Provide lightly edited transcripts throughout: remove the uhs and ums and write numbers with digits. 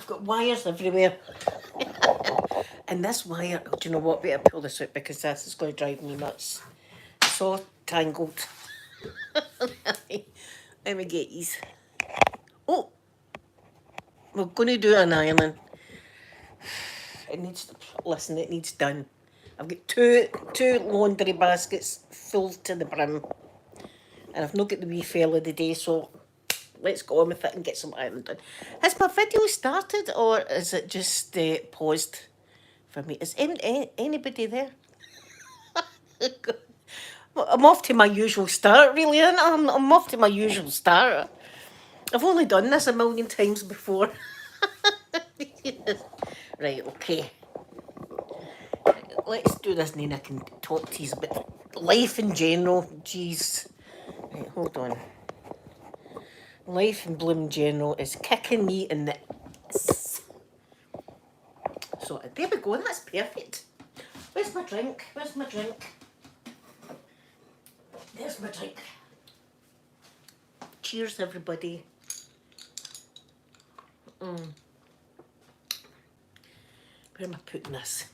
got wires everywhere. And this wire, do you know what? Better pull this out because this is going to drive me nuts. It's all tangled. Let me get these. Oh, we're going to do an ironing. It needs, listen, it needs done. I've got two laundry baskets full to the brim. And I've not got the wee fella today, so let's go on with it and get some ironing done. Has my video started or is it just paused for me? Is anybody there? Well, I'm off to my usual start, really, and I'm off to my usual start. I've only done this a million times before. Right, okay. Let's do this and then I can talk to you about life in general. Jeez. Right, hold on. Life in bloom general is kicking me in the ass. So there we go, that's perfect. Where's my drink? Where's my drink? There's my drink. Cheers, everybody. Where am I putting this?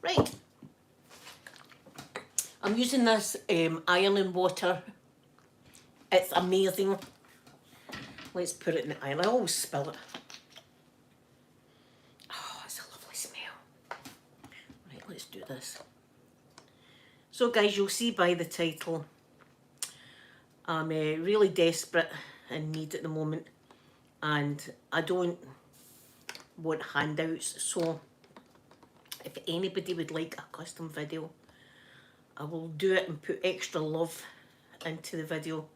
Right. I'm using this ironing water. It's amazing. Let's put it in the iron. I always spill it. Oh, it's a lovely smell. Right, let's do this. So guys, you'll see by the title, I'm really desperate in need at the moment. And I don't want handouts. So if anybody would like a custom video, I will do it and put extra love into the video.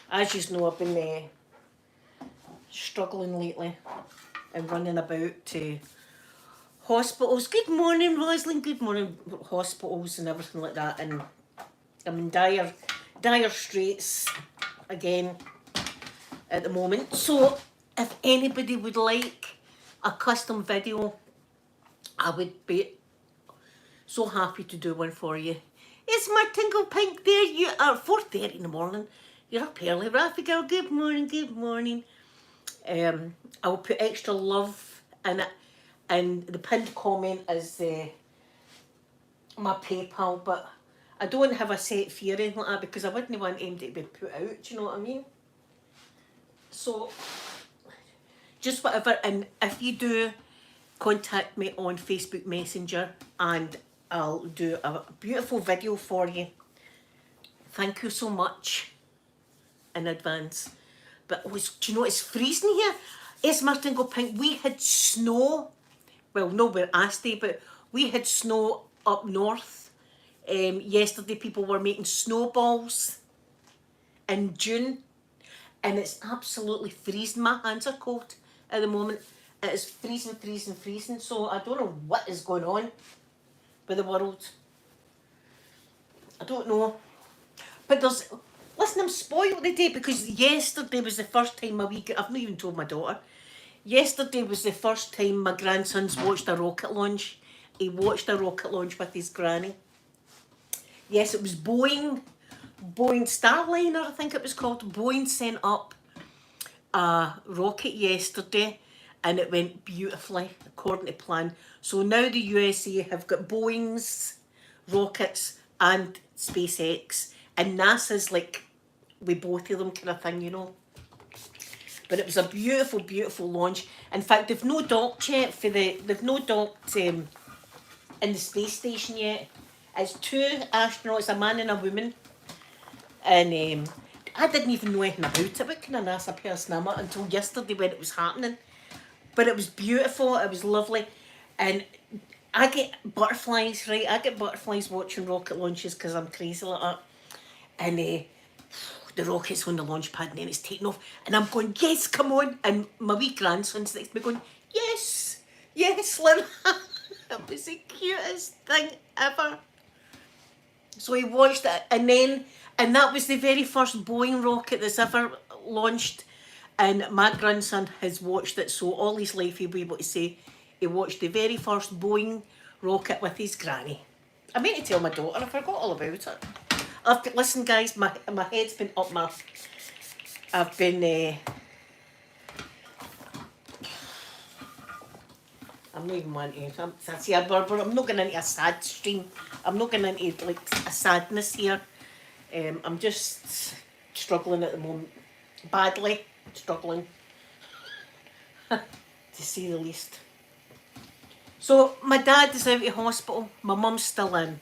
As you know, I've been struggling lately and running about to hospitals. Good morning, Rosalind. Good morning, hospitals and everything like that. And I'm in dire straits again at the moment. So if anybody would like a custom video, I would be so happy to do one for you. It's my Tingle Pink there. You are 4:30 in the morning. You're up early, Rafi girl. Good morning, good morning. I will put extra love in it, and the pinned comment is my PayPal, but I don't have a set fee or anything like that because I wouldn't want him to be put out. Do you know what I mean? So just whatever, and if you do contact me on Facebook Messenger and I'll do a beautiful video for you. Thank you so much in advance. But do you know it's freezing here? It's Martin Go Pink. We had snow. Well, no, where I stay, but we had snow up north. Yesterday people were making snowballs in June. And it's absolutely freezing. My hands are cold at the moment. It is freezing, freezing, freezing. So I don't know what is going on with the world. I don't know. But listen, I'm spoiled today because yesterday was the first time I've not even told my daughter. Yesterday was the first time my grandson's watched a rocket launch. He watched a rocket launch with his granny. Yes, it was Boeing Starliner, I think it was called. Boeing sent up a rocket yesterday and it went beautifully according to plan. So now the USA have got Boeing's rockets and SpaceX, and NASA's like with both of them kind of thing, you know. But it was a beautiful, beautiful launch. In fact, they've no docked yet they've no docked in the space station yet. It's two astronauts, a man and a woman. And I didn't even know anything about it. What kind of NASA person am I until yesterday when it was happening. But it was beautiful, it was lovely. And I get butterflies, right? I get butterflies watching rocket launches because I'm crazy like that. And the rocket's on the launch pad and then it's taking off. And I'm going, yes, come on. And my wee grandson's next to me going, yes, Lynn. It was the cutest thing ever. So he watched it, and that was the very first Boeing rocket that's ever launched. And my grandson has watched it, so all his life he'll be able to say he watched the very first Boeing rocket with his granny. I meant to tell my daughter, I forgot all about it. Listen guys, my head's been up my I've been, I'm not even wanting to, I'm not going into a sad stream. I'm not going into like a sadness here. I'm just struggling at the moment. Badly struggling, to say the least. So my dad is out of hospital. My mum's still in.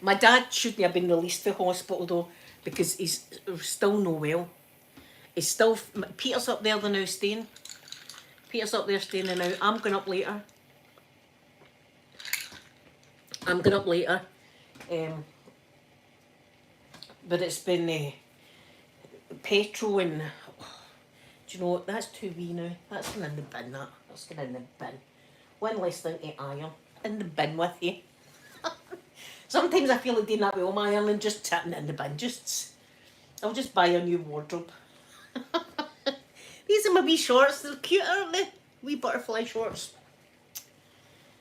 My dad shouldn't have been released from hospital though, because he's still no well. He's still, Peter's up there now staying. Peter's up there staying now. I'm going up later. But it's been petrol and, do you know what, that's too wee now. That's going in the bin, that. That's going in the bin. One less thing to iron. In the bin with you. Sometimes I feel like doing that with all my ironing, just tipping it in the bin. I'll just buy a new wardrobe. These are my wee shorts. They're cute, aren't they? Wee butterfly shorts.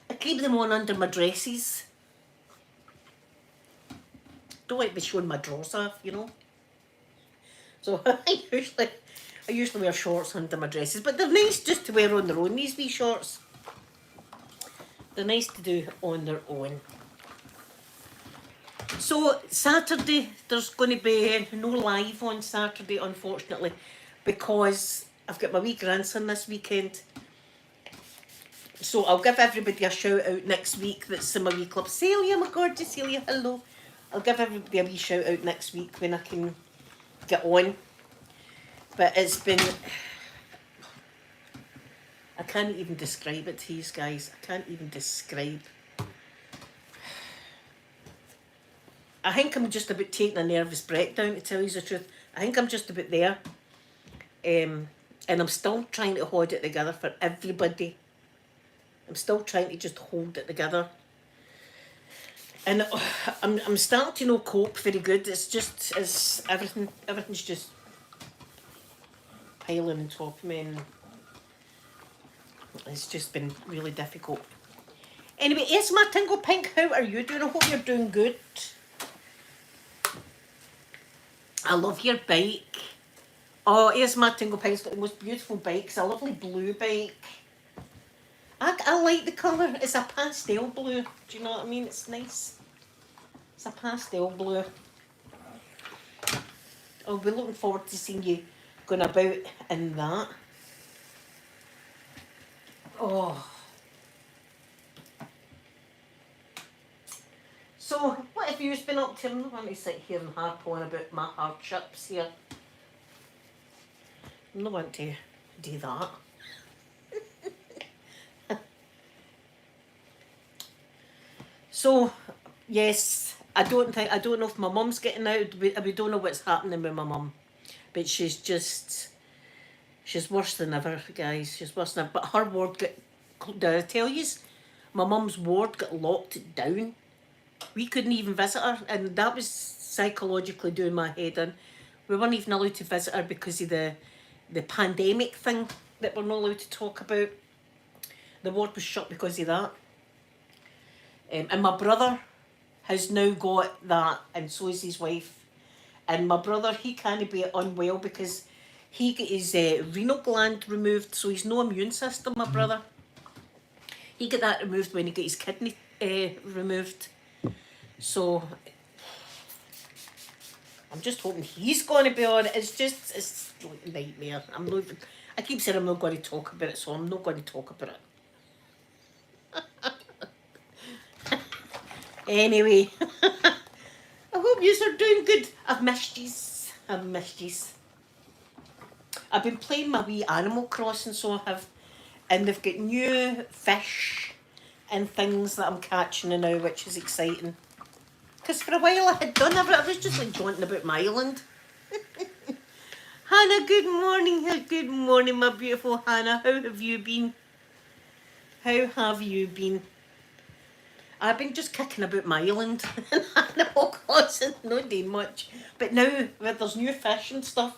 I keep them on under my dresses. Don't like to be showing my drawers off, you know. So I usually wear shorts under my dresses, but they're nice just to wear on their own. These wee shorts. They're nice to do on their own. So Saturday, there's going to be no live on Saturday, unfortunately, because I've got my wee grandson this weekend. So I'll give everybody a shout out next week that's in my wee club. Celia, my gorgeous Celia, hello. I'll give everybody a wee shout out next week when I can get on. But it's been, I can't even describe it to you guys. I can't even describe. I think I'm just about taking a nervous breakdown, to tell you the truth. I think I'm just about there. And I'm still trying to hold it together for everybody. I'm still trying to just hold it together. And I'm starting to not cope very good. It's everything's just piling on top of me, and it's just been really difficult. Anyway, Esma Tingle Pink, how are you doing? I hope you're doing good. I love your bike. Oh, Esma Tingle Pink's got the most beautiful bike. It's a lovely blue bike. I like the colour. It's a pastel blue. Do you know what I mean? It's nice. It's a pastel blue. I'll be looking forward to seeing you going about in that. Oh. So, what have you been up to? I'm not going to sit here and harp on about my hardships here. I'm not going to do that. So, yes, I don't know if my mum's getting out. We don't know what's happening with my mum. But she's worse than ever, guys. She's worse than ever. But her ward did I tell you? My mum's ward got locked down. We couldn't even visit her, and that was psychologically doing my head in. We weren't even allowed to visit her because of the pandemic thing that we're not allowed to talk about. The ward was shut because of that. And my brother has now got that, and so is his wife. And my brother, he can't be unwell because he got his renal gland removed, so he's no immune system, my brother. He got that removed when he got his kidney removed. So I'm just hoping he's going to be on it. It's like a nightmare. I keep saying I'm not going to talk about it, so I'm not going to talk about it. Anyway, I hope you are doing good. I've missed yous. I've been playing my wee Animal Crossing, so I have, and they've got new fish and things that I'm catching now, which is exciting. Because for a while I had done everything. I was just like jaunting about my island. Hannah, good morning. Good morning, my beautiful Hannah. How have you been? I've been just kicking about my island in Animal Crossing, not doing much. But now there's new fish and stuff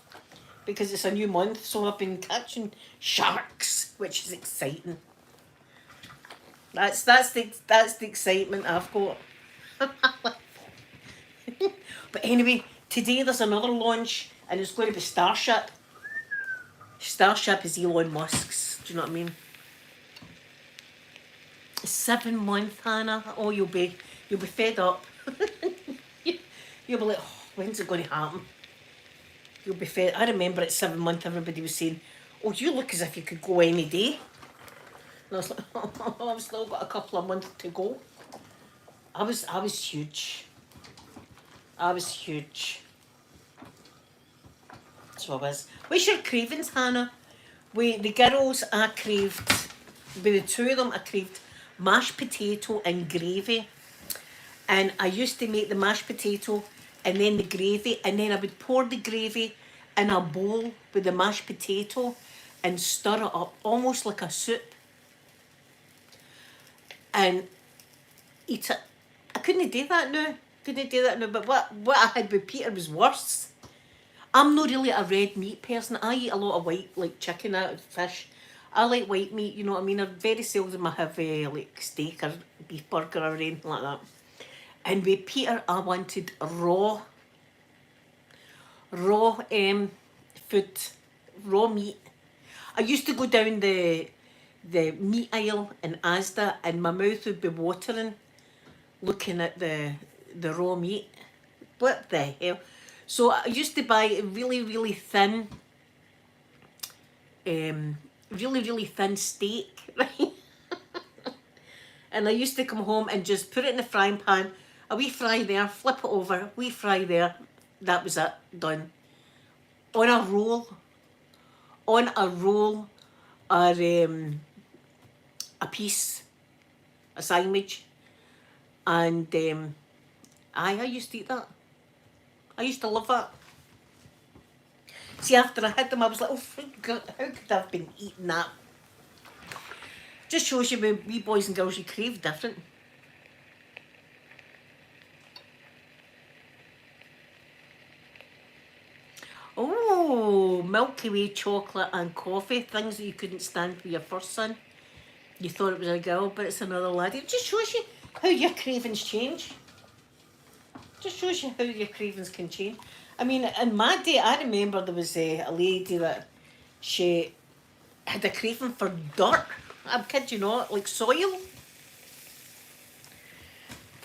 because it's a new month, so I've been catching sharks, which is exciting. That's the excitement I've got. But anyway, today there's another launch and it's going to be Starship. Starship is Elon Musk's. Do you know what I mean? 7 months, Hannah. Oh, you'll be fed up. You'll be like, oh, when's it going to happen? You'll be fed. I remember at 7 months, everybody was saying, "Oh, you look as if you could go any day." And I was like, oh, I've still got a couple of months to go. I was huge. I was huge. So I was. What's your cravings, Hannah? The girls, I craved, with the two of them, I craved mashed potato and gravy. And I used to make the mashed potato and then the gravy, and then I would pour the gravy in a bowl with the mashed potato and stir it up almost like a soup and eat it. I couldn't do that now. But what I had with Peter was worse. I'm not really a red meat person. I eat a lot of white, like chicken, fish. I like white meat, you know what I mean? I very seldom I have like steak or beef burger or anything like that. And with Peter, I wanted raw food, raw meat. I used to go down the meat aisle in Asda and my mouth would be watering looking at the raw meat. What the hell? So I used to buy really, really thin, really thin steak, right? And I used to come home and just put it in the frying pan, a wee fry there, flip it over, wee fry there. That was it, done. On a roll, or a piece, a sandwich, and I used to eat that. I used to love that. See, after I had them, I was like, oh, how could I have been eating that? Just shows you with wee boys and girls, you crave different. Oh, Milky Way chocolate and coffee, things that you couldn't stand with your first son. You thought it was a girl, but it's another lad. It just shows you how your cravings change. Just shows you how your cravings can change. I mean, in my day, I remember there was a lady that she had a craving for dirt. I'm kidding you not, like soil.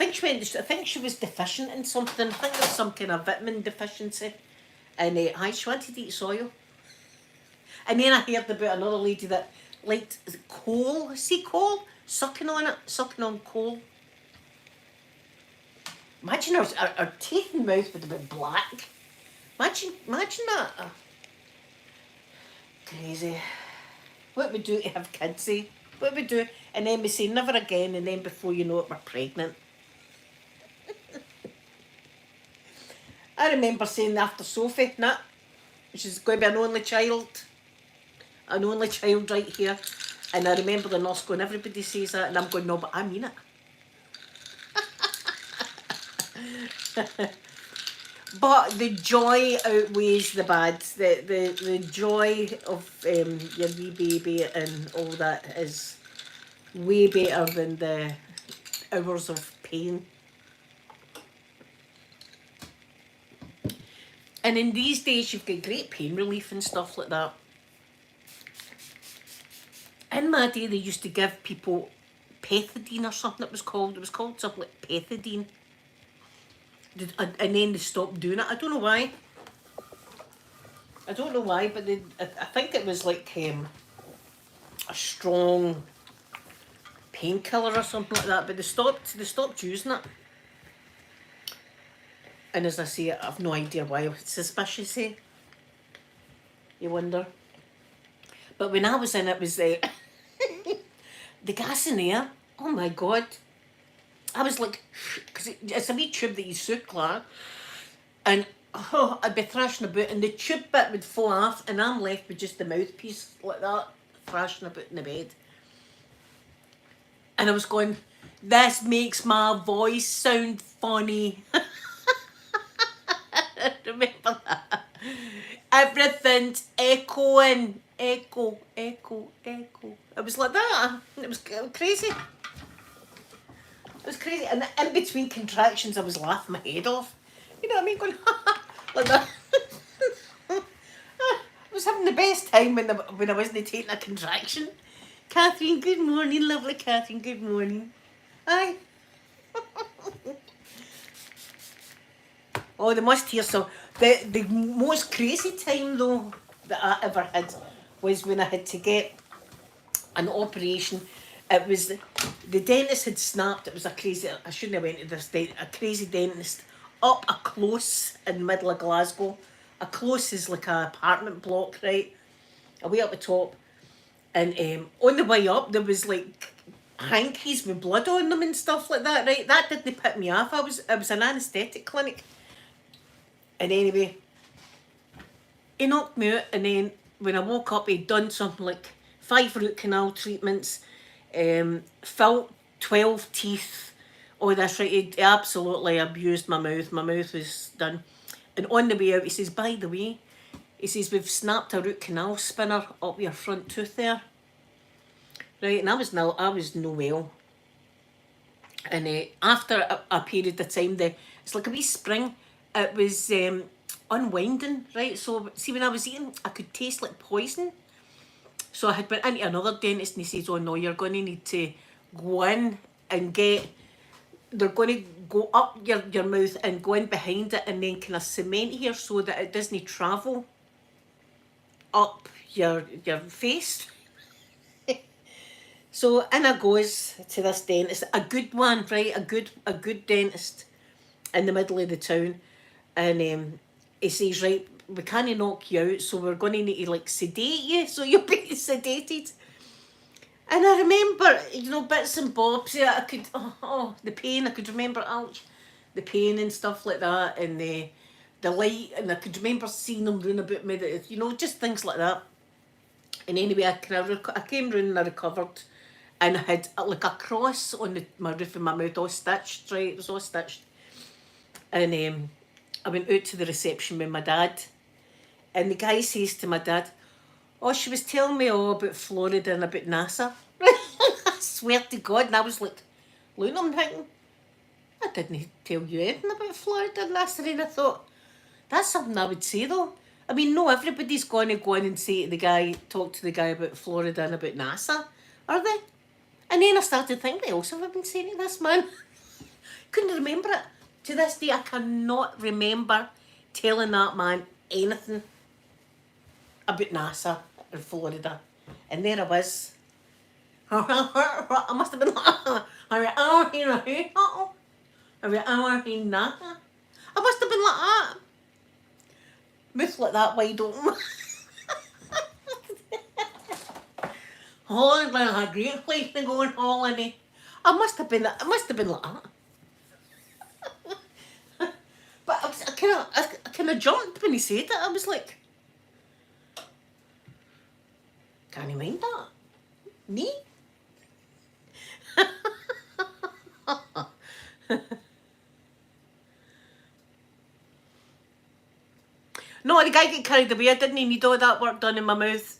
I think she was deficient in something. I think there's some kind of vitamin deficiency. And she wanted to eat soil. And then I heard about another lady that liked coal. See coal? Sucking on it. Sucking on coal. Imagine her teeth and mouth would have been black. Imagine that. Crazy. What we do to have kids, eh? What we do, and then we say never again, and then before you know it, we're pregnant. I remember saying after Sophie, nah, she's going to be an only child right here. And I remember the nurse going, everybody says that, and I'm going, no, but I mean it. But the joy outweighs the bad. The joy of your wee baby and all that is way better than the hours of pain. And in these days, you've got great pain relief and stuff like that. In my day, they used to give people pethidine or something it was called. It was called something like pethidine. And then they stopped doing it. I don't know why. But I think it was like a strong painkiller or something like that. But they stopped using it. And as I say, I have no idea why. It's suspicious, eh? You wonder. But when I was in it, was the gas in there. Oh my God. I was like, because it's a wee tube that you suck, like, and I'd be thrashing about, and the tube bit would fall off, and I'm left with just the mouthpiece like that, thrashing about in the bed. And I was going, this makes my voice sound funny. Remember that? Everything's echoing. Echo. It was like that. It was crazy. It was crazy. And in between contractions, I was laughing my head off. You know what I mean? Going, like that. was having the best time when I wasn't taking a contraction. Catherine, good morning, lovely Catherine, good morning. Aye. Oh, they must hear so. The most crazy time though that I ever had was when I had to get an operation. It was the dentist had snapped. It was a crazy. I shouldn't have went to this. A crazy dentist up a close in the middle of Glasgow. A close is like a apartment block, right? Away up the top, and on the way up there was like hankies with blood on them and stuff like that, right? That didn't put me off. It was an anaesthetic clinic. And anyway, he knocked me out, and then when I woke up, he'd done something like 5 root canal treatments, filled 12 teeth. Oh, that's right, he absolutely abused my mouth. My mouth was done. And on the way out, he says, by the way, he says, we've snapped a root canal spinner up your front tooth there. Right, and I was no well. And after a period of time, it's like a wee spring. It was unwinding, right? So, see, when I was eating, I could taste like poison. So I had went into another dentist, and he says, oh no, you're going to need to go in and they're going to go up your mouth and go in behind it and then kind of cement here so that it doesn't travel up your face. So in I goes to this dentist, a good one, right? A good dentist in the middle of the town. And he says, right, we can't knock you out, so we're going to need to like sedate you, so you'll be sedated. And I remember, bits and bobs. Yeah, I could, the pain. I could remember, ouch, the pain and stuff like that, and the light, and I could remember seeing them round about me. Just things like that. And anyway, I came round and I recovered, and I had like a cross on my roof of my mouth, all stitched. Right, it was all stitched. And I went out to the reception with my dad, and the guy says to my dad, oh, she was telling me all about Florida and about NASA. I swear to God. And I was like, looking at him thinking, I didn't tell you anything about Florida and NASA. And I thought, that's something I would say though. I mean, no, everybody's going to go in and talk to the guy about Florida and about NASA, are they? And then I started thinking, what else have I been saying to this man? Couldn't remember it. To this day, I cannot remember telling that man anything about NASA in Florida. And there I was. I must have been like, I must have been like that. Mouth like that wide open. Holiday, a great place to go on holiday. I must have been like that. But I kind of jumped when he said it. I was like, can you mind that? Me? No, the guy got carried away. I didn't need all that work done in my mouth.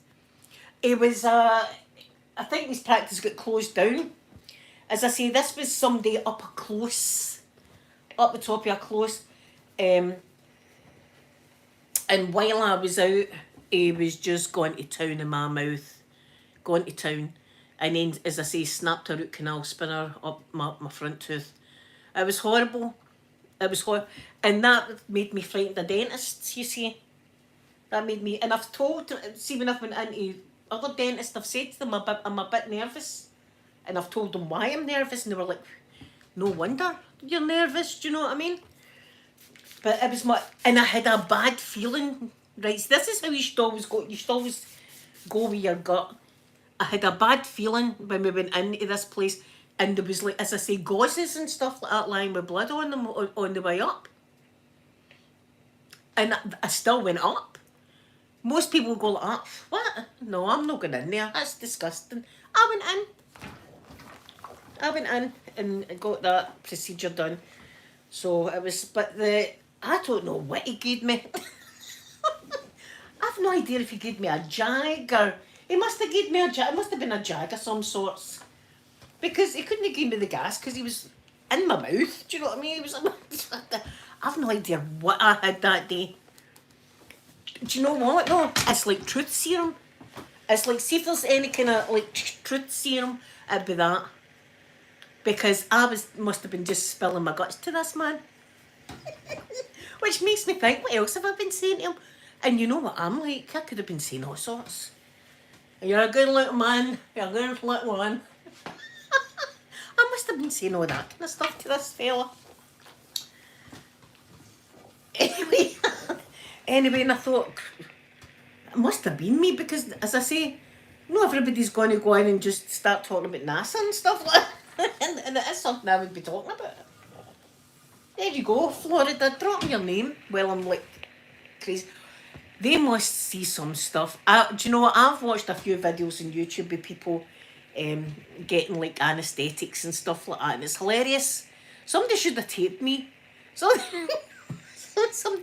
It was, I think his practice got closed down. As I say, this was somebody up the top of a close. And while I was out, he was just going to town in my mouth. Going to town. And then, as I say, snapped a root canal spinner up my front tooth. It was horrible. It was horrible. And that made me frightened of dentists, you see. That made me... And I've told... See, when I've went into other dentists, I've said to them I'm a bit nervous. And I've told them why I'm nervous. And they were like, no wonder you're nervous. Do you know what I mean? But it was and I had a bad feeling. Right, so this is how you should always go. You should always go with your gut. I had a bad feeling when we went into this place, and there was, like, as I say, gauzes and stuff like that lying with blood on them on the way up. And I still went up. Most people go like that. What? No, I'm not going in there. That's disgusting. I went in and got that procedure done. So it was, but I don't know what he gave me. I've no idea if he gave me a jag or... He must have given me a jag. It must have been a jag of some sorts. Because he couldn't have given me the gas because he was in my mouth. Do you know what I mean? He was... I've no idea what I had that day. Do you know what? No, it's like truth serum. It's like, see if there's any kind of like truth serum, it'd be that. Because must have been just spilling my guts to this man. Which makes me think, what else have I been saying to him? And you know what I'm like? I could have been saying all sorts. You're a good little man. You're a good little one. I must have been saying all that kind of stuff to this fella. Anyway, and I thought, it must have been me because, as I say, not everybody's going to go in and just start talking about NASA and stuff like that. and it is something I would be talking about. There you go, Florida, drop me your name. Well, I'm like crazy. They must see some stuff. Do you know what? I've watched a few videos on YouTube with people getting like anaesthetics and stuff like that, and it's hilarious. Somebody should have taped me. Somebody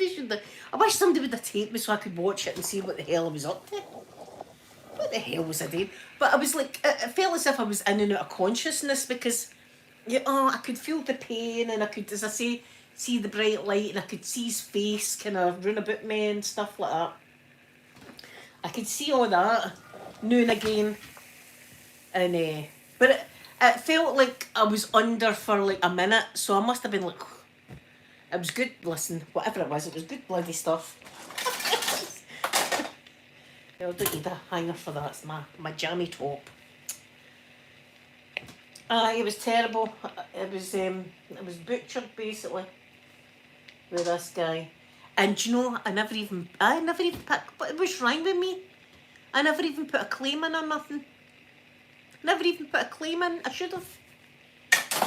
should have. I wish somebody would have taped me so I could watch it and see what the hell I was up to. What the hell was I doing? But I was like, it felt as if I was in and out of consciousness because, I could feel the pain and I could, as I say, see the bright light and I could see his face kind of run about me and stuff like that. I could see all that now and again, and but it felt like I was under for like a minute, so I must have been like, it was good. Listen, whatever it was good bloody stuff. I don't need a hanger for that. It's my jammy top. It was terrible. It was butchered basically with this guy. And do you know, I never even put, but it was wrong with me. I never even put a claim in or nothing. Never even put a claim in. I should have.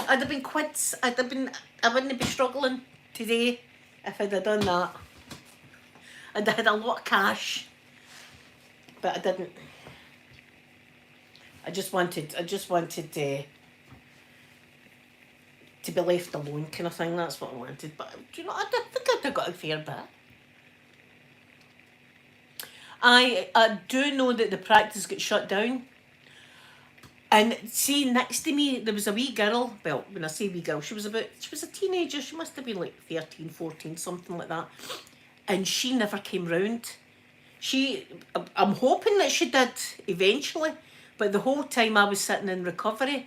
I'd have been quits. I wouldn't be struggling today if I'd have done that. I'd have had a lot of cash. But I didn't. I just wanted to be left alone, kind of thing. That's what I wanted. But do you know, I think I'd have got a fair bit. I do know that the practice got shut down. And see, next to me, there was a wee girl. Well, when I say wee girl, she was a teenager. She must have been like 13, 14, something like that. And she never came round. I'm hoping that she did eventually, but the whole time I was sitting in recovery,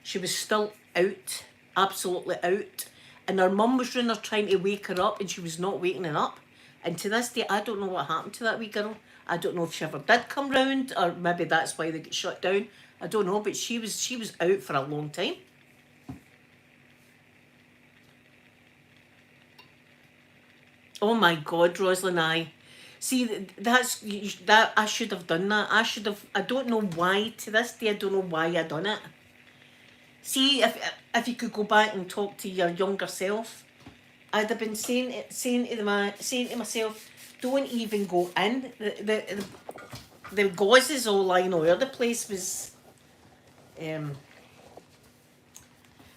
she was still out, absolutely out. And her mum was round her trying to wake her up, and she was not waking her up. And to this day, I don't know what happened to that wee girl. I don't know if she ever did come round, or maybe that's why they get shut down. I don't know, but she was out for a long time. Oh my God, Rosalind, see, that I should have done that. I don't know why, to this day, I don't know why I done it. See, if you could go back and talk to your younger self, I'd have been saying to myself, don't even go in. The gauzes all lying all over the place was.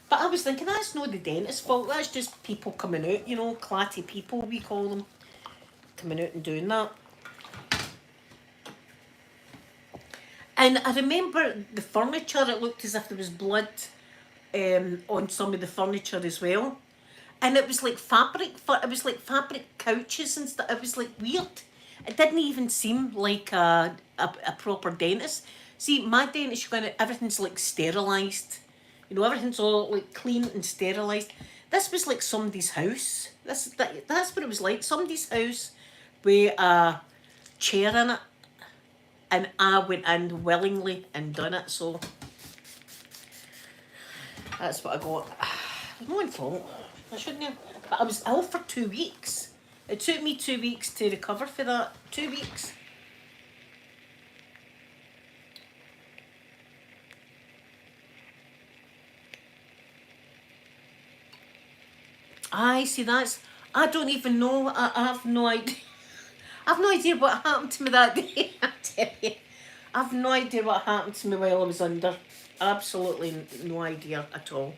But I was thinking, that's not the dentist's fault. That's just people coming out, clatty people, we call them, coming out and doing that. And I remember the furniture, it looked as if there was blood on some of the furniture as well. And it was like fabric couches and stuff. It was like weird. It didn't even seem like a proper dentist. See, my dentist, everything's like sterilised. Everything's all like clean and sterilised. This was like somebody's house. That's what it was like. Somebody's house with a chair in it. And I went in willingly and done it. So that's what I got. It was my fault. I shouldn't have. But I was ill for 2 weeks. It took me 2 weeks to recover for that. 2 weeks. See, I don't even know. I have no idea. I have no idea what happened to me that day. I tell you. I have no idea what happened to me while I was under. Absolutely no idea at all.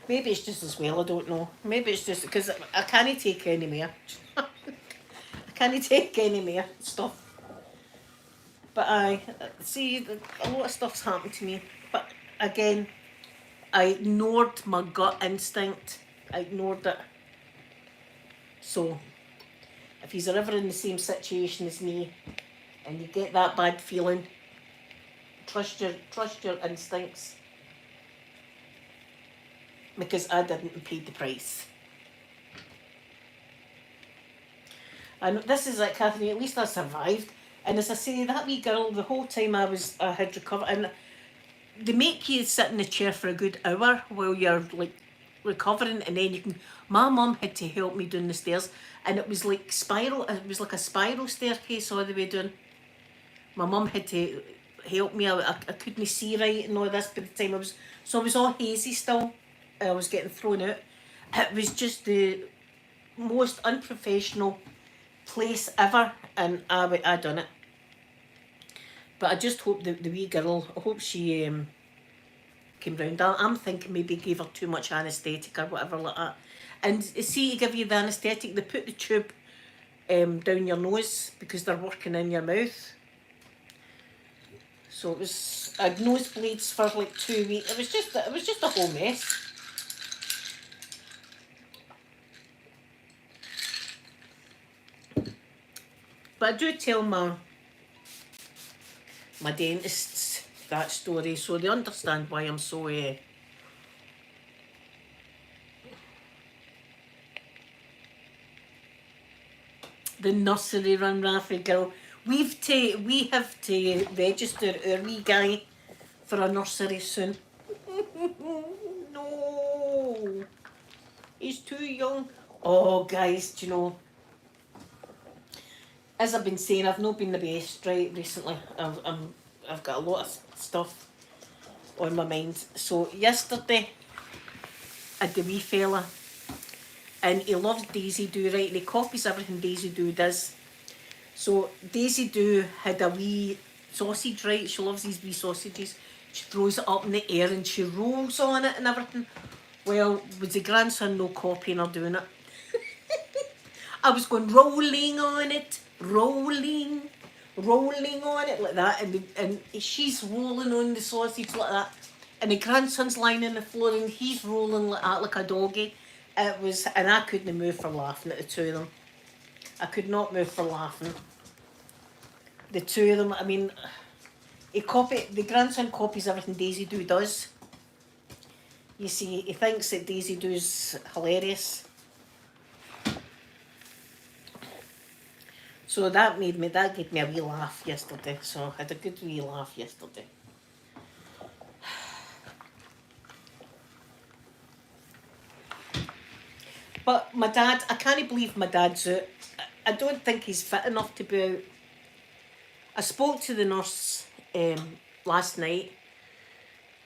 Maybe it's just as well, I don't know. Maybe it's just because I can't take any more. I can't take any more stuff. But see, a lot of stuff's happened to me. But again, I ignored my gut instinct. I ignored it. So if you're ever in the same situation as me and you get that bad feeling, trust your instincts, because I didn't pay the price. And this is like, Catherine, at least I survived. And as I say, that wee girl, the whole time I had recovered, and they make you sit in the chair for a good hour while you're like recovering, and then you can. My mum had to help me down the stairs, and it was like spiral. It was like a spiral staircase all the way down. My mum had to help me. I couldn't see right and all this by the time I was all hazy still. I was getting thrown out. It was just the most unprofessional place ever, and I done it. But I just hope the wee girl, I hope she came round. I'm thinking maybe gave her too much anaesthetic or whatever like that. And see, to give you the anaesthetic, they put the tube down your nose because they're working in your mouth. So it was, I had nosebleeds for like 2 weeks. It was just a whole mess. But I do tell my dentists that story, so they understand why I'm so the nursery run, Rafi girl. We have to register our wee guy for a nursery soon. No, he's too young. Oh, guys, do you know? As I've been saying, I've not been the best right recently. I've got a lot of stuff on my mind. So yesterday, I had the wee fella, and he loves Daisy Doo, right? And he copies everything Daisy Doo does. So Daisy Doo had a wee sausage, right? She loves these wee sausages. She throws it up in the air and she rolls on it and everything. Well, with the grandson no copying or doing it. I was going rolling on it, rolling on it like that, and she's rolling on the sausage like that, and the grandson's lying on the floor and he's rolling like that like a doggy. It was, and I couldn't move for laughing at the two of them. I could not move for laughing. The two of them, I mean, the grandson copies everything Daisy Doo does. You see, he thinks that Daisy Doo's hilarious. So that gave me a wee laugh yesterday. So I had a good wee laugh yesterday. But my dad, I can't believe my dad's out. I don't think he's fit enough to be out. I spoke to the nurse last night,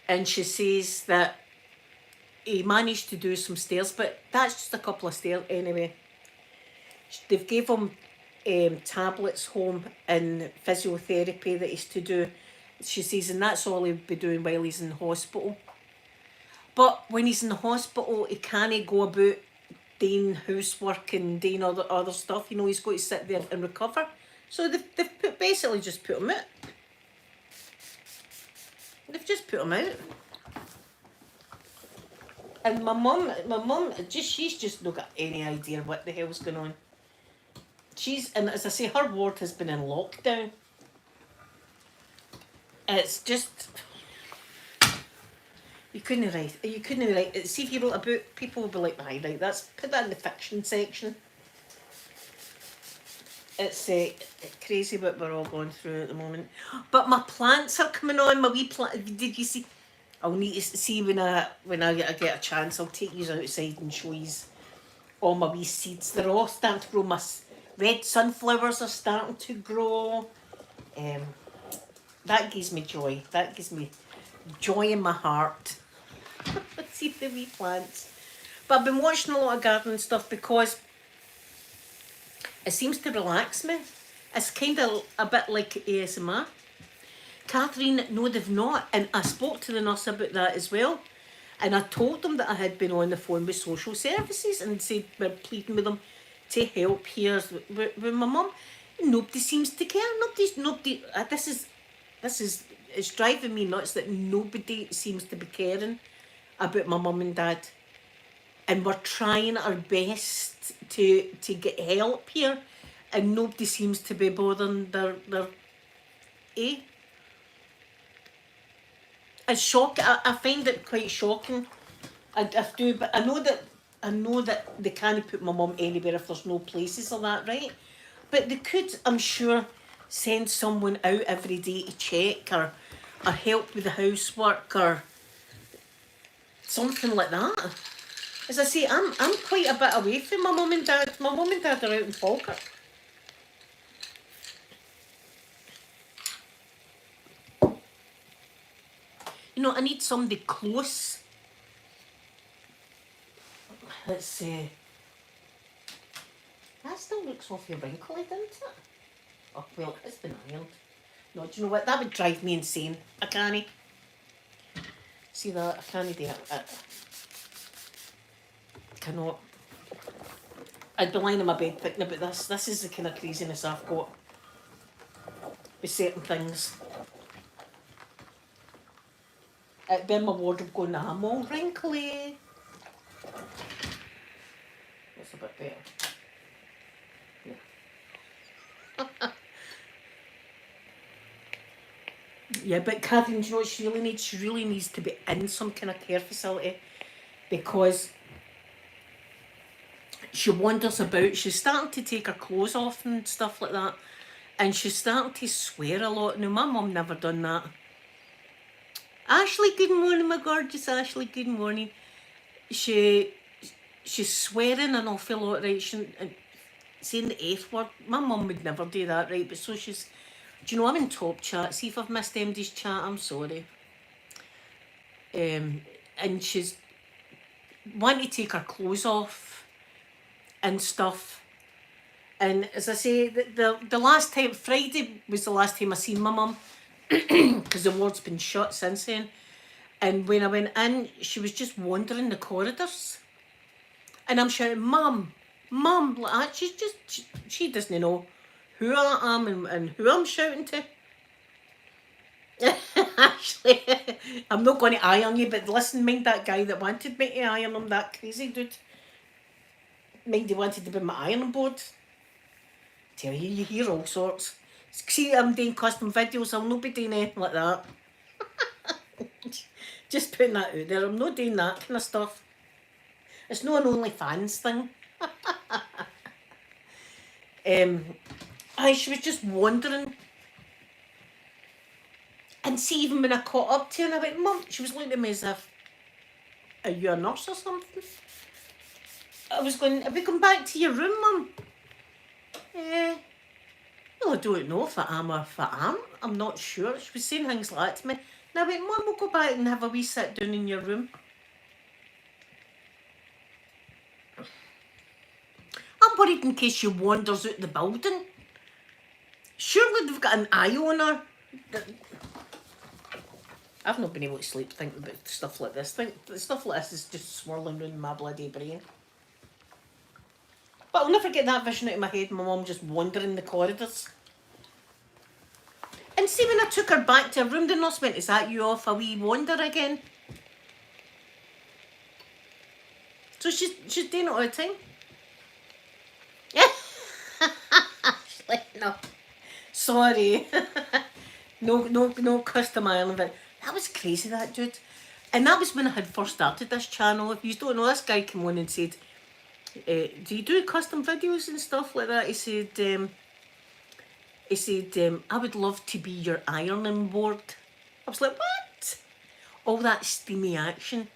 and she says that he managed to do some stairs, but that's just a couple of stairs anyway. They've gave him tablets home and physiotherapy that he's to do. She says, and that's all he'll be doing while he's in hospital. But when he's in the hospital, he can't go about doing housework and doing other stuff. You know, he's got to sit there and recover. So they've basically just put him out. They've just put him out. And my mum, she's just not got any idea what the hell's going on. And as I say, her ward has been in lockdown. It's just, you couldn't write. See, if you wrote a book, people would be like, "Aye, right, put that in the fiction section." It's crazy what we're all going through at the moment. But my plants are coming on. My wee plant. Did you see? I'll need to see when I get a chance. I'll take you outside and show you all my wee seeds. They're all starting to grow. My red sunflowers are starting to grow. That gives me joy. That gives me joy in my heart. See the wee plants. But I've been watching a lot of gardening stuff because it seems to relax me. It's kind of a bit like ASMR. Catherine, no, they've not. And I spoke to the nurse about that as well. And I told them that I had been on the phone with social services and said we're pleading with them to help here with my mum. Nobody seems to care. Nobody. This is. It's driving me nuts that nobody seems to be caring about my mum and dad. and we're trying our best to get help here, and nobody seems to be bothering their eh? It's shocking. I find it quite shocking. I do, but I know that they can't put my mum anywhere if there's no places or that, right? But they could, I'm sure, send someone out every day to check or help with the housework or something like that. As I say, I'm quite a bit away from my mum and dad. My mum and dad are out in Falkirk. You know, I need somebody close. Let's see. That still looks awfully wrinkly, doesn't it? Oh, well, it's been ironed. No, do you know what? That would drive me insane. I can't. See that? I can't do it. I cannot. I'd be lying in my bed thinking about this. This is the kind of craziness I've got with certain things. It'd be in my wardrobe going, I'm all wrinkly. That's a bit better. Yeah. Yeah, but Catherine, do you know what she really needs? She really needs to be in some kind of care facility because she wanders about. She's starting to take her clothes off and stuff like that. And she's starting to swear a lot. Now, my mum never done that. Ashley, good morning, my gorgeous Ashley, good morning. She's swearing an awful lot, right? Saying the F word. My mum would never do that, right? But so she's... Do you know, I'm in top chat. See if I've missed MD's chat, I'm sorry. And she's wanting to take her clothes off and stuff. And as I say, the last time, Friday was the last time I seen my mum, because the ward's been shut since then. And when I went in, she was just wandering the corridors. And I'm shouting, Mum, Mum, like that. She's just, she doesn't know who I am and who I'm shouting to. Actually, I'm not going to iron you, but listen, mind that guy that wanted me to iron him, that crazy dude. Mind he wanted to be my ironing board. Tell you, you hear all sorts. See, I'm doing custom videos, I'll not be doing anything like that. Just putting that out there, I'm not doing that kind of stuff. It's not an OnlyFans thing. She was just wandering. And see, even when I caught up to her and I went, Mum, she was looking at me as if, are you a nurse or something? I was going, have we come back to your room, Mum? Well, I don't know if I am or if I am. I'm not sure. She was saying things like that to me. And I went, Mum, we'll go back and have a wee sit down in your room. I'm worried in case she wanders out the building. Surely they've got an eye on her. I've not been able to sleep thinking about stuff like this. Stuff like this is just swirling around my bloody brain. But I'll never get that vision out of my head, my mum just wandering the corridors. And see, when I took her back to her room, the nurse went, is that you off a wee wander again? So she's doing it all the time. Actually, no. Sorry. no custom ironing, but that was crazy, that dude. And that was when I had first started this channel. If you don't know, this guy came on and said, do you do custom videos and stuff like that? He said, I would love to be your ironing board. I was like, what? All that steamy action.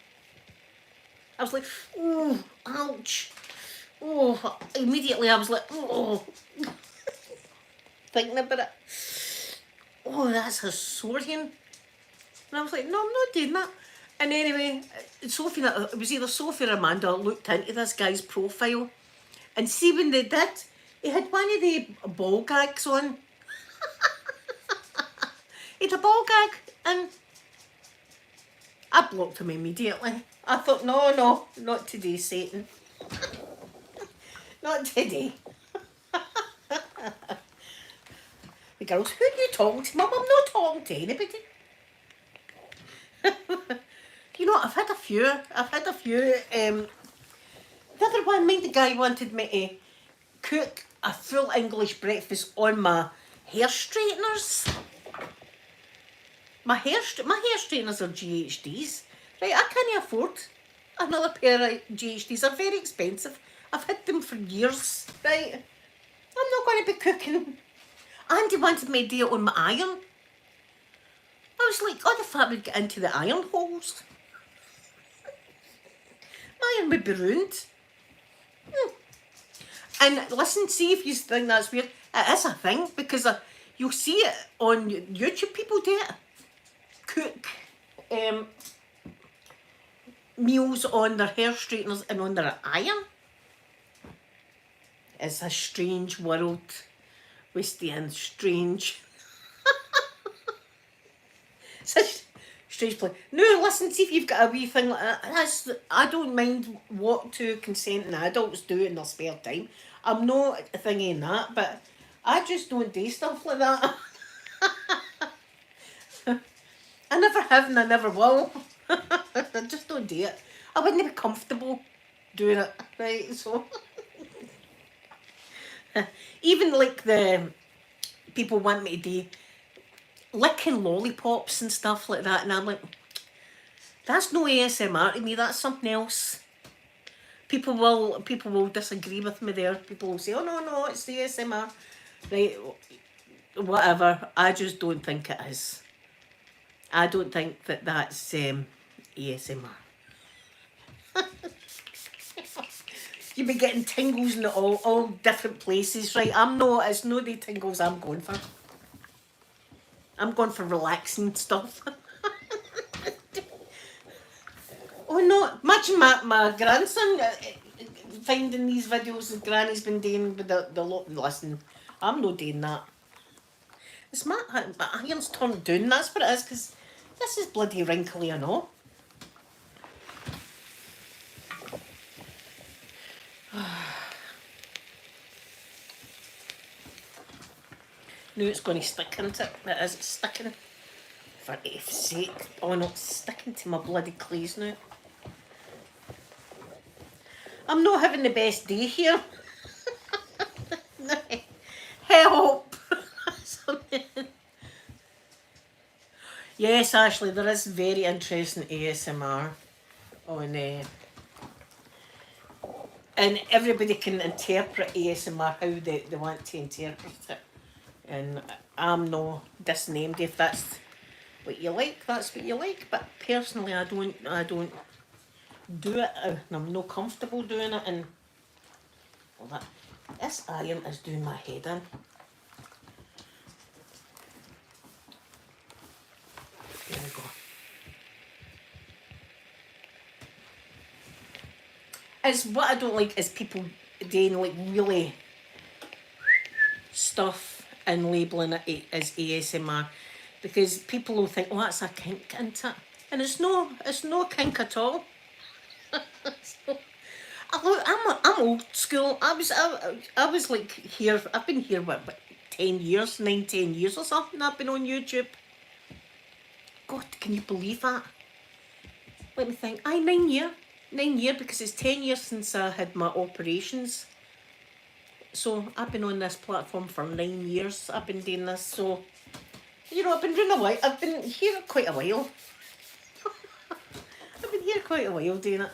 I was like, oh, ouch. Oh, immediately I was like, oh. Thinking about it. Oh, that's a Saurian. And I was like, no, I'm not doing that. And anyway, Sophie, it was either Sophie or Amanda looked into this guy's profile. And see, when they did, he had one of the ball gags on. He had a ball gag, and I blocked him immediately. I thought, no, not today, Satan. Not today. The girls, who are you talking to? Mum, I'm not talking to anybody. You know, I've had a few The other one, mind the guy wanted me to cook a full English breakfast on my hair straighteners. My hair straighteners are GHDs. Right, I can't afford another pair of GHDs. They're very expensive. I've had them for years. Right, I'm not going to be cooking. Andy wanted me to do it on my iron. I was like, oh, the fat would get into the iron holes. My iron would be ruined. And listen, see if you think that's weird. It is a thing, because you'll see it on YouTube. People do it. Cook meals on their hair straighteners and on their iron. It's a strange world. We stay in strange. Such strange place. No, listen, see if you've got a wee thing like that. I don't mind what two consenting adults do in their spare time. I'm not thinking that, but I just don't do stuff like that. I never have and I never will. I just don't do it. I wouldn't be comfortable doing it, right? So even like the people want me to do licking lollipops and stuff like that, and I'm like, that's no ASMR to me, that's something else. People will disagree with me there. People will say, oh no, it's the ASMR. Right, whatever. I just don't think it is. I don't think that that's ASMR. You'll be getting tingles in all different places, right? It's no the tingles I'm going for. I'm going for relaxing stuff. Oh no, imagine my grandson finding these videos his granny's been doing with the lot. Listen, I'm not doing that. It's my iron's turned down, that's what it is, because this is bloody wrinkly and all. No, it's going to stick into it. It is sticking. For F's sake. Oh no, it's sticking to my bloody clays now. I'm not having the best day here. Help! Yes, Ashley, there is very interesting ASMR on and everybody can interpret ASMR how they want to interpret it. And I'm no disnamed. If that's what you like, that's what you like. But personally, I don't do it, and I'm not comfortable doing it. And well, this iron is doing my head in. There we go. It's what I don't like is people doing like really stuff and labelling it as ASMR, because people will think, oh, that's a kink, isn't it? And it's no kink at all. I'm old school. I was like here. I've been here what 10 years, 10 years or something. I've been on YouTube. God, can you believe that? Let me think. 9 year, because it's 10 years since I had my operations. So I've been on this platform for 9 years. I've been doing this, so you know, I've been doing a while. I've been here quite a while. I've been here quite a while doing it.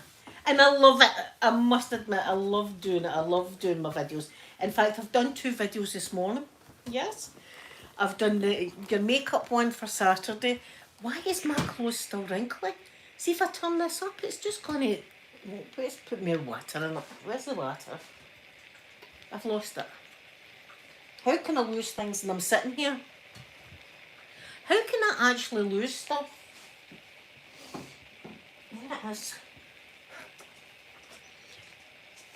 And I love it. I must admit, I love doing it. I love doing my videos. In fact, I've done 2 videos this morning. Yes. I've done your makeup one for Saturday. Why is my clothes still wrinkly? See, if I turn this up, it's just going to... Let's put more water in it. Where's the water? I've lost it. How can I lose things when I'm sitting here? How can I actually lose stuff? There it is.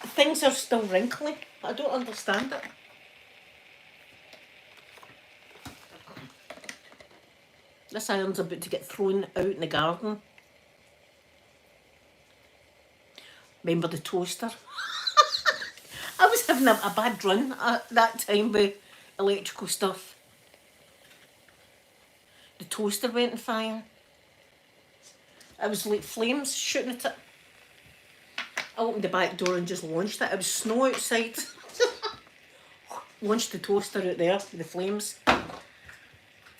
Things are still wrinkly. I don't understand it. This iron's about to get thrown out in the garden. Remember the toaster? I was having a bad run at that time with electrical stuff. The toaster went on fire. It was like flames shooting at it. I opened the back door and just launched it. It was snow outside. Launched the toaster out there with the flames.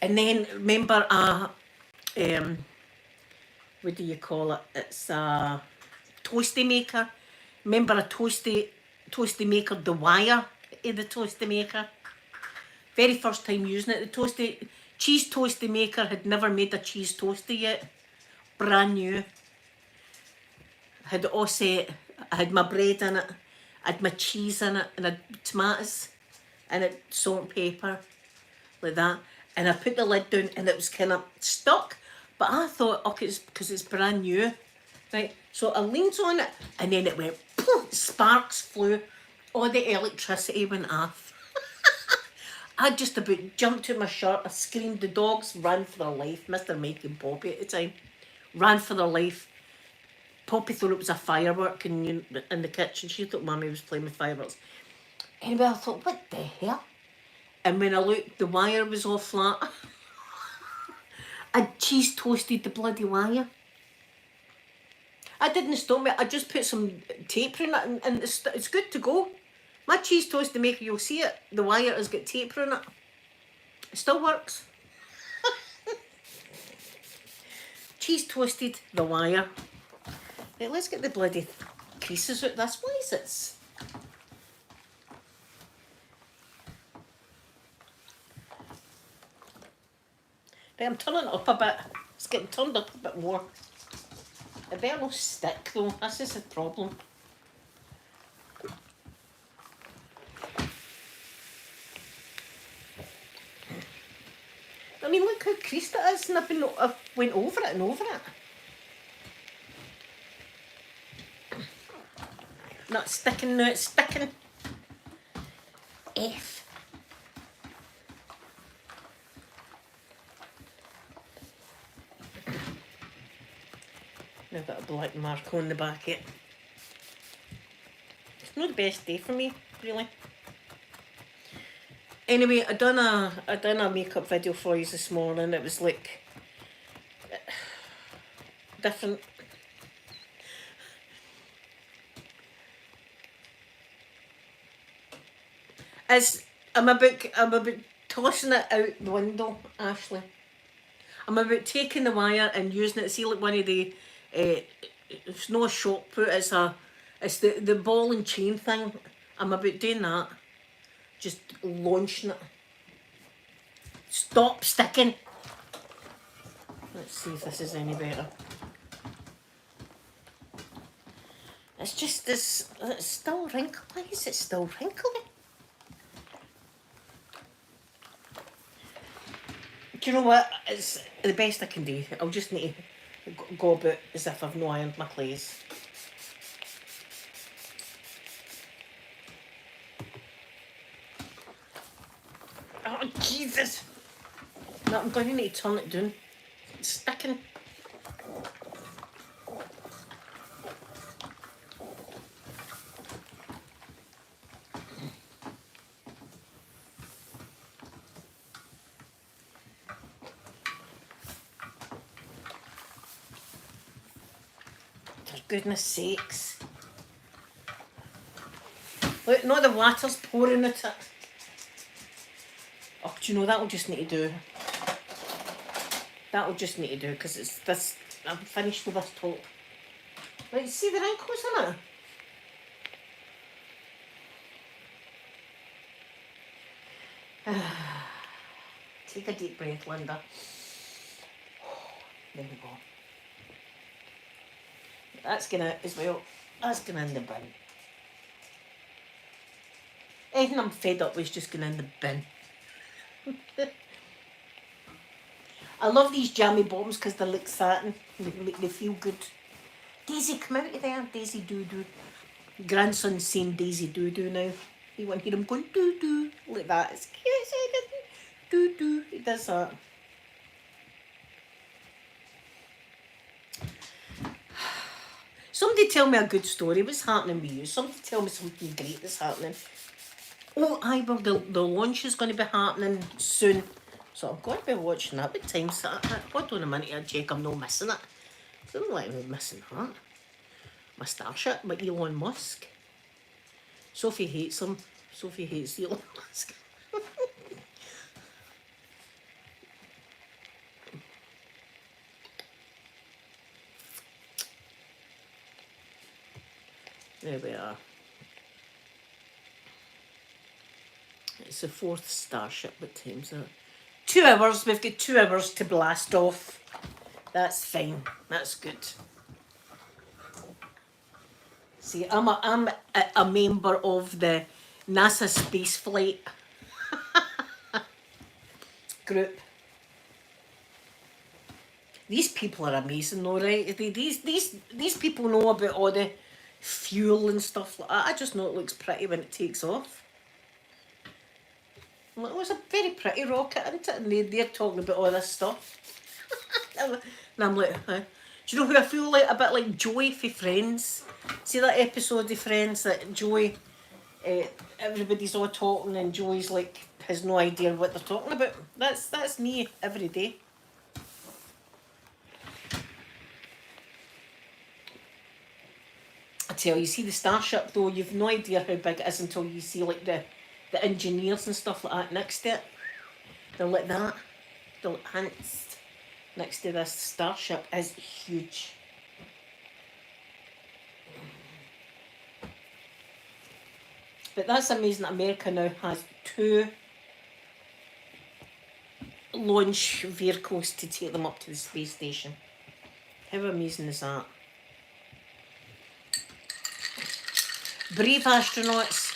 And then remember what do you call it? It's a toasty maker. Remember a toasty maker, the wire of the toasty maker. Very first time using it. The cheese toasty maker had never made a cheese toasty yet. Brand new. Had it all set. I had my bread in it. I had my cheese in it, and I had tomatoes and it, salt and pepper, like that. And I put the lid down and it was kind of stuck. But I thought, okay, it's because it's brand new. Right, so I leaned on it and then it went, poof, sparks flew. All the electricity went off. I just about jumped out my shirt. I screamed. The dogs ran for their life. Mr. Mike and Poppy at the time ran for their life. Poppy thought it was a firework in the kitchen. She thought Mummy was playing with fireworks. Anyway, I thought, what the hell? And when I looked, the wire was all flat. I cheese toasted the bloody wire. I didn't stop me. I just put some tape on it and it's good to go. My cheese toasty maker, you'll see it. The wire has got tape on it. It still works. Cheese toasted the wire. Right, let's get the bloody creases out this. Why is it? Right, I'm turning it up a bit. It's getting turned up a bit more. It better not stick though. This is the problem. I mean, look how creased it is, and I've went over it and over it. Not sticking now, it's sticking. F. Now I've got a black mark on the back of it. It's not the best day for me, really. Anyway, I done a makeup video for you this morning. It was like different. I'm about tossing it out the window, Ashley. I'm about taking the wire and using it. See, like one of the it's not a shot put. It's the ball and chain thing. I'm about doing that. Just launching it. Stop sticking. Let's see if this is any better. It's just this. It's still wrinkly. Why is it still wrinkly? Do you know what? It's the best I can do. I'll just need to go about as if I've no ironed my clays. Oh, Jesus! No, I'm going to need to turn it down. It's sticking. For goodness sakes. Look, no, the water's pouring at it. Oh, do you know, that'll just need to do. That'll just need to do, because it's this. I'm finished with this top. Right, see the wrinkles in it? Take a deep breath, Linda. There we go. That's going out as well. That's going in the bin. Anything I'm fed up with is just going in the bin. I love these jammy bottoms because they look satin. They feel good. Daisy, come out of there. Daisy doo-doo. Grandson's saying Daisy doo-doo now. You want to hear him going doo-doo like that. It's cute. Doo-doo. He does that. Somebody tell me a good story. What's happening with you? Somebody tell me something great that's happening. Oh, aye, well, the launch is going to be happening soon. So I'm going to be watching that. What time's that? Hold on a minute, I'll check I'm not missing it. I don't like me missing that. my Starship, my Elon Musk. Sophie hates him. Sophie hates Elon Musk. There we are. It's the 4th Starship. What time's it? 2 hours. We've got 2 hours to blast off. That's fine. That's good. See, I'm a member of the NASA spaceflight group. These people are amazing, though, right? These people know about all the fuel and stuff like that. I just know it looks pretty when it takes off. Well, it was a very pretty rocket, isn't it? And they're talking about all this stuff. And I'm like, huh? Do you know who I feel like? A bit like Joey from Friends. See that episode of Friends that Joey, everybody's all talking and Joey's like has no idea what they're talking about. That's me every day. I tell you, see the Starship though, you've no idea how big it is until you see like the engineers and stuff like that next to it. They're like that. They're like ants next to this Starship is huge. But that's amazing that America now has 2 launch vehicles to take them up to the space station. How amazing is that? Brave astronauts.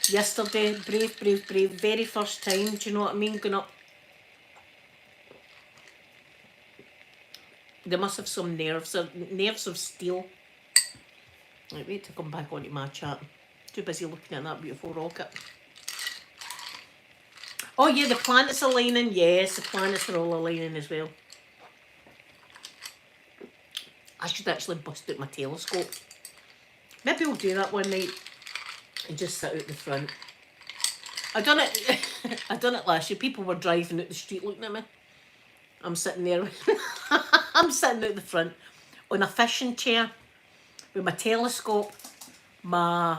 Yesterday, brave, very first time, do you know what I mean, going up. They must have some nerves of steel. Right, wait to come back onto my chat. Too busy looking at that beautiful rocket. Oh yeah, the planets are aligning. Yes, the planets are all aligning as well. I should actually bust out my telescope. Maybe we'll do that one night and just sit out the front. I done it last year. People were driving out the street looking at me. I'm sitting there. I'm sitting out the front on a fishing chair with my telescope, my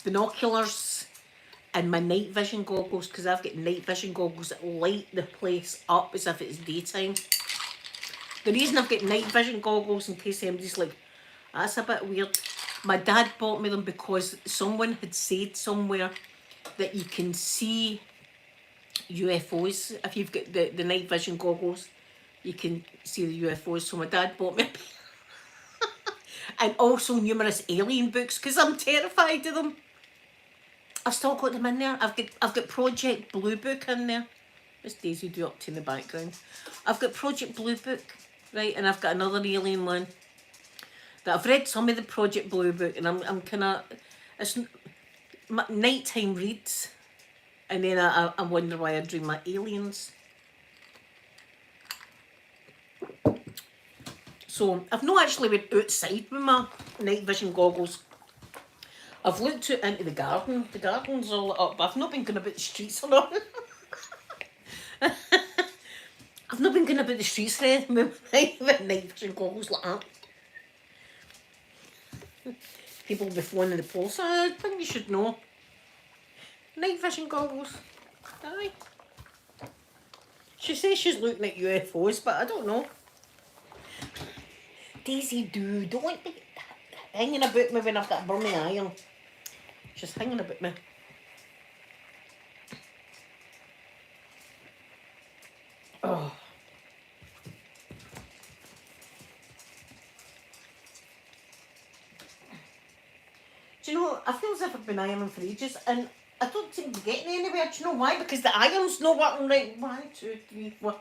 binoculars and my night vision goggles, because I've got night vision goggles that light the place up as if it's daytime. The reason I've got night vision goggles, in case anybody's like, that's a bit weird, my dad bought me them because someone had said somewhere that you can see UFOs. If you've got the night vision goggles, you can see the UFOs. So my dad bought me and also numerous alien books because I'm terrified of them. I've still got them in there. I've got Project Blue Book in there. What's Daisy do up to in the background? I've got Project Blue Book, right, and I've got another alien one. That I've read some of the Project Blue Book, and I'm kind of, it's my nighttime reads, and then I wonder why I dream my aliens. So I've not actually went outside with my night vision goggles. I've looked out into the garden. The garden's all lit up, but I've not been going about the streets or not. I've not been going about the streets with night vision goggles like that. People will be phoning the police. I think you should know. Night vision goggles. Aye. She says she's looking at UFOs, but I don't know. Daisy don't be hanging about me when I've got burning iron. She's hanging about me. Oh. Do you know, I feel as if I've been ironing for ages and I don't seem to be getting anywhere. Do you know why? Because the iron's not working right. 1, 2, 3, 4.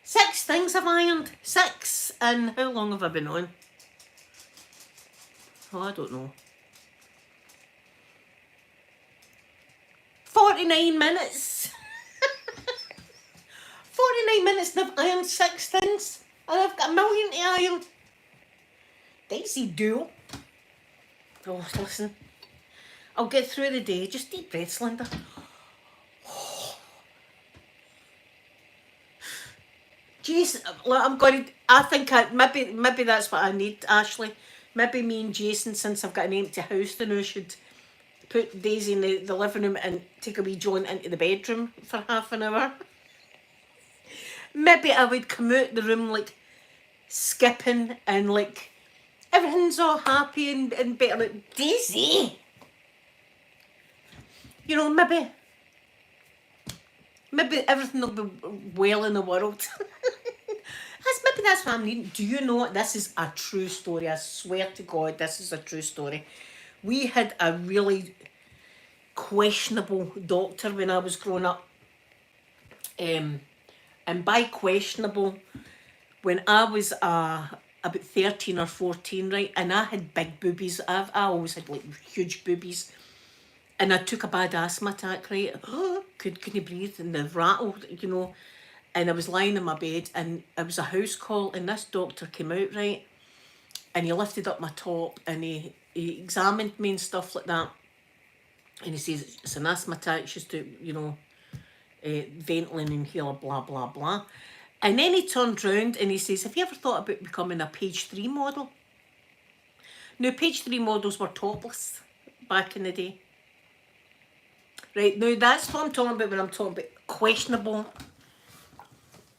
6 things I've ironed. 6. And how long have I been on? Oh, I don't know. 49 minutes. 49 minutes and I've ironed 6 things. And I've got a million to iron. Daisy do. Oh, listen. I'll get through the day. Just deep breaths, Linda. Jeez, I'm going to, I think maybe that's what I need, Ashley. Maybe me and Jason, since I've got an empty house now, should put Daisy in the living room and take a wee jaunt into the bedroom for half an hour. Maybe I would come out the room like skipping and like everything's all happy and better. Like, Daisy! You know, maybe everything will be well in the world. Maybe that's what I'm needing. Do you know what? This is a true story. I swear to God, this is a true story. We had a really questionable doctor when I was growing up. And by questionable, when I was about 13 or 14, right, and I had big boobies. I always had like huge boobies. And I took a bad asthma attack, right? Couldn't breathe, and the rattle, you know. And I was lying in my bed, and it was a house call, and this doctor came out, right? And he lifted up my top, and he examined me and stuff like that. And he says, it's an asthma attack, just to, you know, Ventolin inhaler, blah, blah, blah. And then he turned round and he says, have you ever thought about becoming a page 3 model? Now, page 3 models were topless back in the day. Right, now that's what I'm talking about when I'm talking about questionable.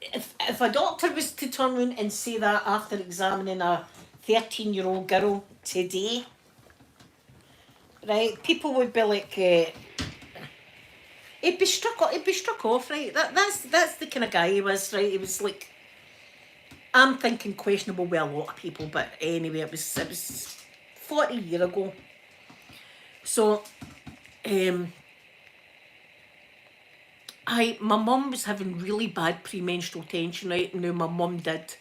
If a doctor was to turn around and say that after examining a 13-year-old girl today, right, people would be like, he'd be struck off, right? That's the kind of guy he was, right? He was like, I'm thinking questionable with a lot of people, but anyway, it was 40 years ago. So, my mum was having really bad premenstrual tension, right? Now my mum did.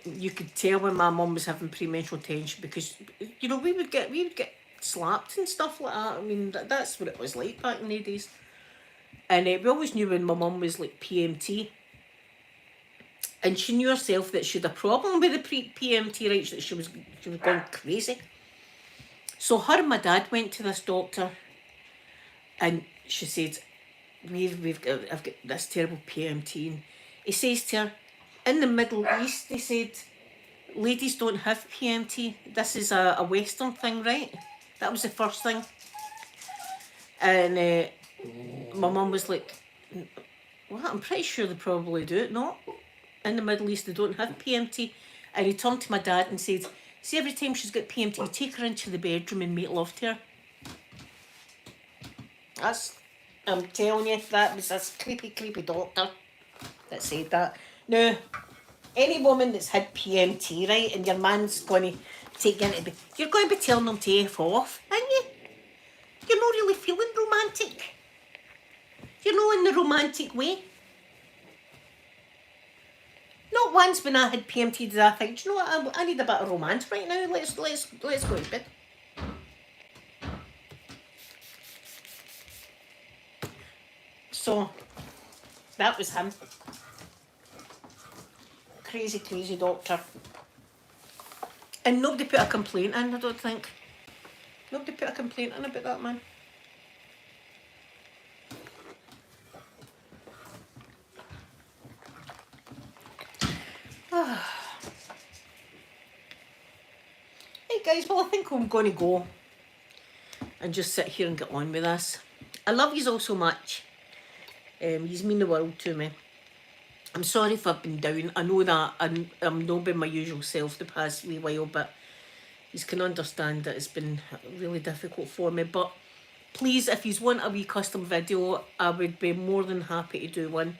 You could tell when my mum was having premenstrual tension because, you know, we would get slapped and stuff like that. I mean, that's what it was like back in the days. And we always knew when my mum was like PMT. And she knew herself that she had a problem with the PMT, right? That she was going crazy. So her and my dad went to this doctor, and she said, I've got this terrible PMT. And he says to her, in the Middle East, they said, ladies don't have PMT. This is a Western thing, right? That was the first thing. And my mum was like, well, I'm pretty sure they probably do it. No, in the Middle East, they don't have PMT. And he turned to my dad and said, see, every time she's got PMT, take her into the bedroom and make love to her. I'm telling you, that was this creepy doctor that said that. Now, any woman that's had PMT, right, and your man's going to take you into bed, you're going to be telling them to F off, aren't you? You're not really feeling romantic. You're not in the romantic way. Not once when I had PMT did I think, do you know what, I need a bit of romance right now. Let's go to bed. So, that was him. Crazy doctor. And nobody put a complaint in, I don't think. Nobody put a complaint in about that man. Hey guys, well I think I'm going to go and just sit here and get on with this. I love yous all so much. Yous mean the world to me. I'm sorry if I've been down. I know that I'm not been my usual self the past wee while, but you can understand that it's been really difficult for me. But please, if you want a wee custom video, I would be more than happy to do one.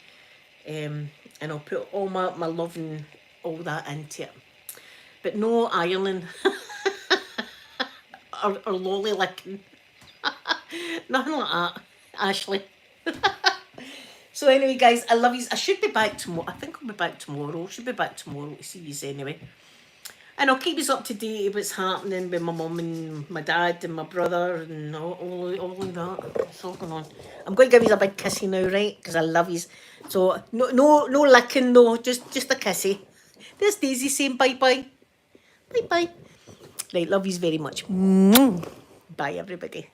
And I'll put all my love and all that into it. But no ironing or lolly licking. Nothing like that, Ashley. So anyway, guys, I love you. I should be back tomorrow. I think I'll be back tomorrow. Should be back tomorrow to see you anyway. And I'll keep you up to date with what's happening with my mum and my dad and my brother and all of that. It's all going on. I'm going to give you a big kissy now, right? Because I love you. So no licking, no. Just a kissy. There's Daisy saying bye-bye. Bye-bye. Right, love yous very much. Bye, everybody.